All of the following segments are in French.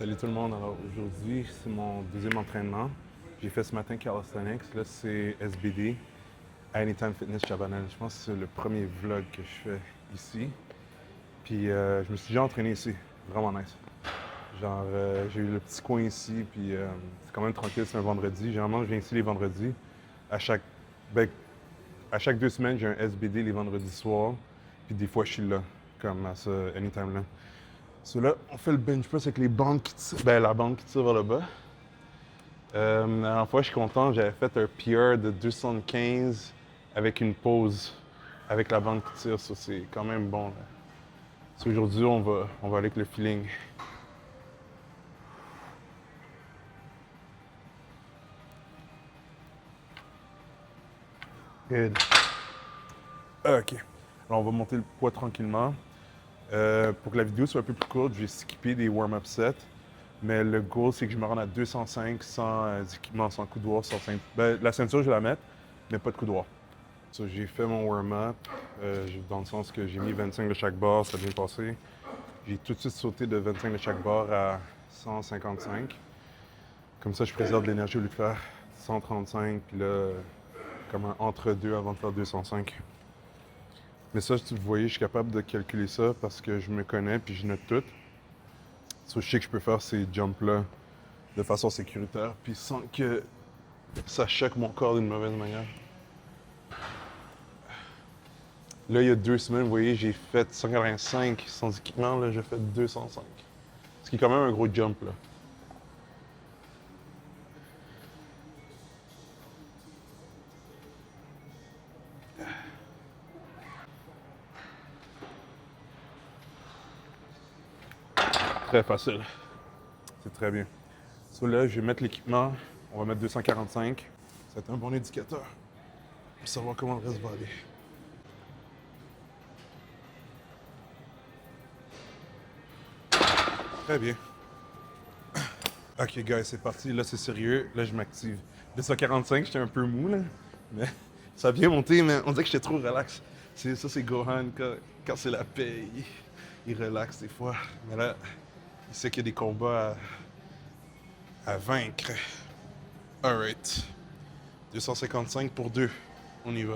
Salut tout le monde. Alors aujourd'hui, c'est mon deuxième entraînement. J'ai fait ce matin calisthenics. Là, c'est SBD, Anytime Fitness Chabanel. Je pense que c'est le premier vlog que je fais ici. Puis je me suis déjà entraîné ici. Vraiment nice. Genre, j'ai eu le petit coin ici, puis c'est quand même tranquille, c'est un vendredi. Généralement, je viens ici les vendredis. À chaque, ben, à chaque 2 semaines, j'ai un SBD les vendredis soirs. Puis des fois, je suis là, comme à ce Anytime-là. So là, on fait le bench press avec les bandes qui tirent, la bande qui tire vers le bas. La dernière fois, je suis content, j'avais fait un PR de 215 avec une pause avec la bande qui tire, ça c'est quand même bon. Là. So, aujourd'hui, on va aller avec le feeling. Good. OK. Alors, on va monter le poids tranquillement. Pour que la vidéo soit un peu plus courte, je vais skipper des warm-up sets. Mais le goal, c'est que je me rende à 205 sans équipement, sans coup de droit, sans ceinture. La ceinture, je vais la mettre, mais pas de coup de droit. So, j'ai fait mon warm-up, dans le sens que j'ai mis 25 de chaque barre, ça a bien passé. J'ai tout de suite sauté de 25 de chaque barre à 155. Comme ça, je préserve de l'énergie au lieu de faire 135, puis là, comme un entre-deux avant de faire 205. Mais ça, vous voyez, je suis capable de calculer ça parce que je me connais puis je note tout. So, je sais que je peux faire ces jumps-là de façon sécuritaire puis sans que ça choque mon corps d'une mauvaise manière. Là, il y a 2 semaines, vous voyez, j'ai fait 185 sans équipement. Là, j'ai fait 205. Ce qui est quand même un gros jump, là. Très facile. C'est très bien. So là, je vais mettre l'équipement. On va mettre 245. Ça va être un bon indicateur pour savoir comment le reste va aller. Très bien. OK, guys, c'est parti. Là, c'est sérieux. Là, je m'active. 245, j'étais un peu mou, là. Mais ça a bien monté, mais on dirait que j'étais trop relax. Ça, c'est Gohan. Quand c'est la paix, il relaxe des fois. Mais là, il sait qu'il y a des combats à vaincre. Alright. 255 pour 2. On y va.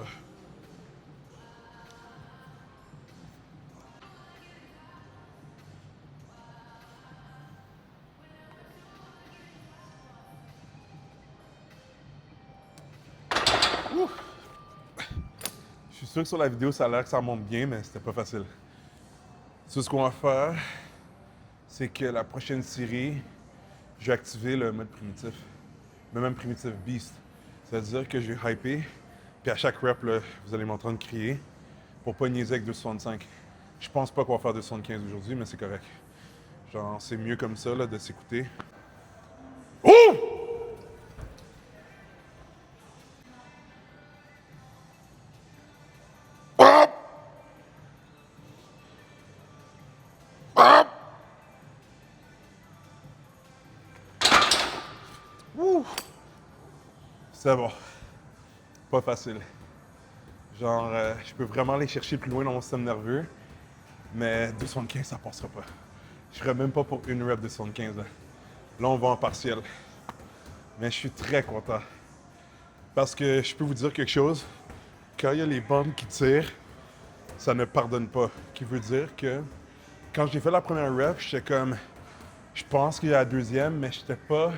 Ouh. Je suis sûr que sur la vidéo, ça a l'air que ça monte bien, mais c'était pas facile. So, ce qu'on va faire, c'est que la prochaine série, je vais activer le mode primitif. Le même primitif beast. C'est-à-dire que je vais hyper, puis à chaque rep, là, vous allez m'entendre crier pour pas niaiser avec 265. Je pense pas qu'on va faire 275 aujourd'hui, mais c'est correct. Genre, c'est mieux comme ça, là, de s'écouter. Oh! Ouh! C'est bon. Pas facile. Genre, je peux vraiment aller chercher plus loin dans mon système nerveux, mais 275, ça passera pas. Je serais même pas pour une rep de 75. Là, on va en partiel. Mais je suis très content. Parce que je peux vous dire quelque chose. Quand il y a les bombes qui tirent, ça ne pardonne pas. Qui veut dire que quand j'ai fait la première rep, j'étais comme... Je pense qu'il y a la deuxième, mais j'étais pas...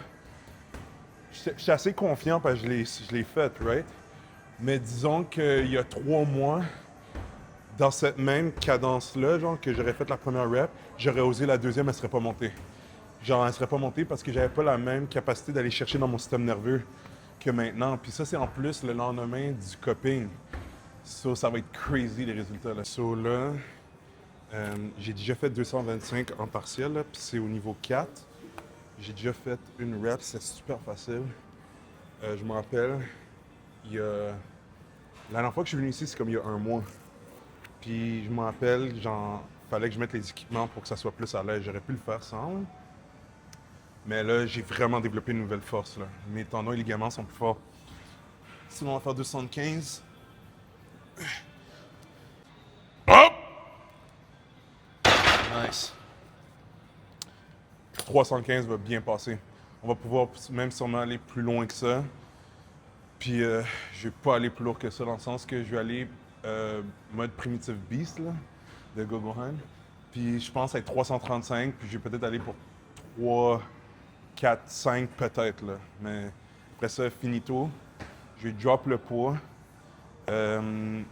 J'étais assez confiant parce que je l'ai faite, right? Mais disons qu'il y a 3 mois, dans cette même cadence-là, genre que j'aurais fait la première rep, j'aurais osé la deuxième, elle serait pas montée. Genre, elle serait pas montée parce que j'avais pas la même capacité d'aller chercher dans mon système nerveux que maintenant. Puis ça, c'est en plus le lendemain du coping. So, ça va être crazy les résultats. Là. So là, j'ai déjà fait 225 en partiel, là, puis c'est au niveau 4. J'ai déjà fait une rep, c'est super facile. Je me rappelle, il y a... La dernière fois que je suis venu ici, c'est comme il y a un mois. Puis je me rappelle, genre, fallait que je mette les équipements pour que ça soit plus à l'aise. J'aurais pu le faire sans. Là. Mais là, j'ai vraiment développé une nouvelle force. Là. Mes tendons et ligaments sont plus forts. Sinon, on va faire 275. Hop! Nice. 315 va bien passer. On va pouvoir même sûrement aller plus loin que ça. Puis je vais pas aller plus lourd que ça dans le sens que je vais aller mode Primitive Beast là, de Gogohan. Puis je pense être 335, puis je vais peut-être aller pour 3, 4, 5 peut-être là. Mais après ça, finito. Je vais drop le poids. Je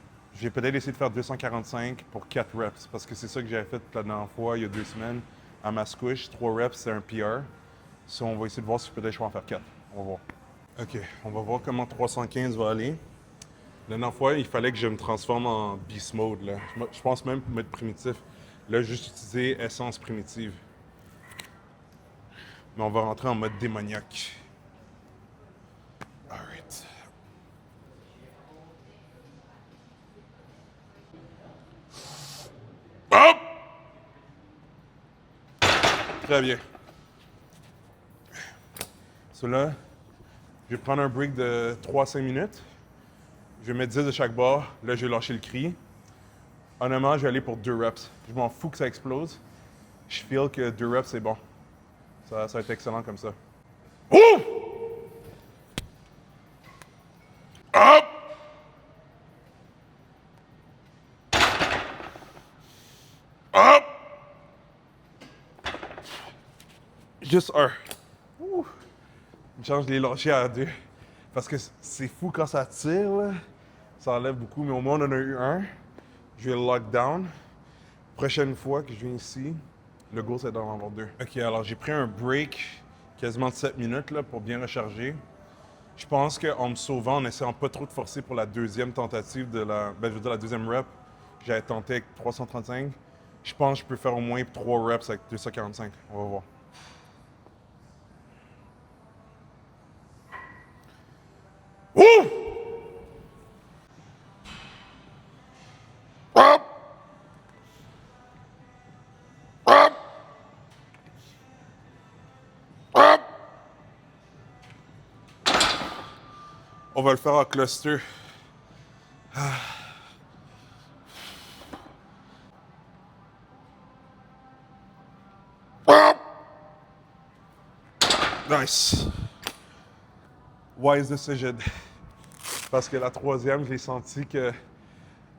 vais peut-être essayer de faire 245 pour 4 reps, parce que c'est ça que j'avais fait la dernière fois, il y a 2 semaines, à ma squish. 3 reps, c'est un PR. So, on va essayer de voir si peut-être je peux en faire 4. On va voir. OK, on va voir comment 315 va aller. La dernière fois, il fallait que je me transforme en Beast Mode. Là. Je pense même pour mettre primitif. Là, juste utiliser essence primitive. Mais on va rentrer en mode démoniaque. Alright. Hop! Très bien. So là, je vais prendre un break de 3 à 5 minutes. Je vais mettre 10 de chaque bord. Là, je vais lâcher le cri. Honnêtement, je vais aller pour 2 reps. Je m'en fous que ça explose. Je feel que 2 reps, c'est bon. Ça va être excellent comme ça. Oh! Hop! Hop! Juste un. Ouh. Genre, je l'ai lâché à 2. Parce que c'est fou quand ça tire, là. Ça enlève beaucoup, mais au moins on en a eu un. Je vais le lock down. Prochaine fois que je viens ici, le goal c'est d'en avoir 2. Ok, alors j'ai pris un break quasiment de 7 minutes là, pour bien recharger. Je pense qu'en me sauvant, en essayant pas trop de forcer pour la deuxième tentative de la. Ben, je veux dire la deuxième rep, j'avais tenté avec 335. Je pense que je peux faire au moins 3 reps avec 245. On va voir. Ouh! Hop! Hop! Hop! On va le faire en cluster. Hop! Nice. Wise decision. Parce que la troisième, je l'ai senti que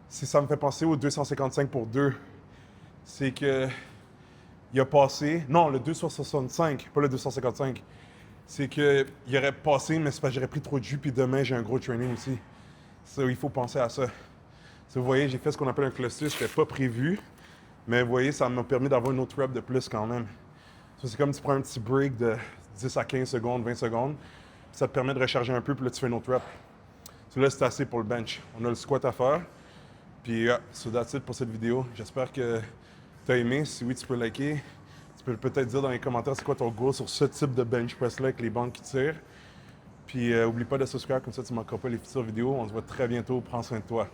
si ça me fait penser au 255 pour 2, c'est que il a passé. Non, le 265, pas le 255. C'est qu'il aurait passé, mais c'est parce que j'aurais pris trop de jus, puis demain, j'ai un gros training aussi. Ça, il faut penser à ça. Vous voyez, j'ai fait ce qu'on appelle un cluster, c'était pas prévu, mais vous voyez, ça m'a permis d'avoir une autre rep de plus quand même. Ça, c'est comme tu prends un petit break de 10 à 15 secondes, 20 secondes, puis ça te permet de recharger un peu, puis là, tu fais une autre rep. So là, c'est assez pour le bench. On a le squat à faire. Puis, so that's it pour cette vidéo. J'espère que tu as aimé. Si oui, tu peux liker. Tu peux peut-être dire dans les commentaires c'est quoi ton goal sur ce type de bench press-là avec les bandes qui tirent. Puis, oublie pas de subscribe, comme ça tu ne manqueras pas les futures vidéos. On se voit très bientôt. Prends soin de toi.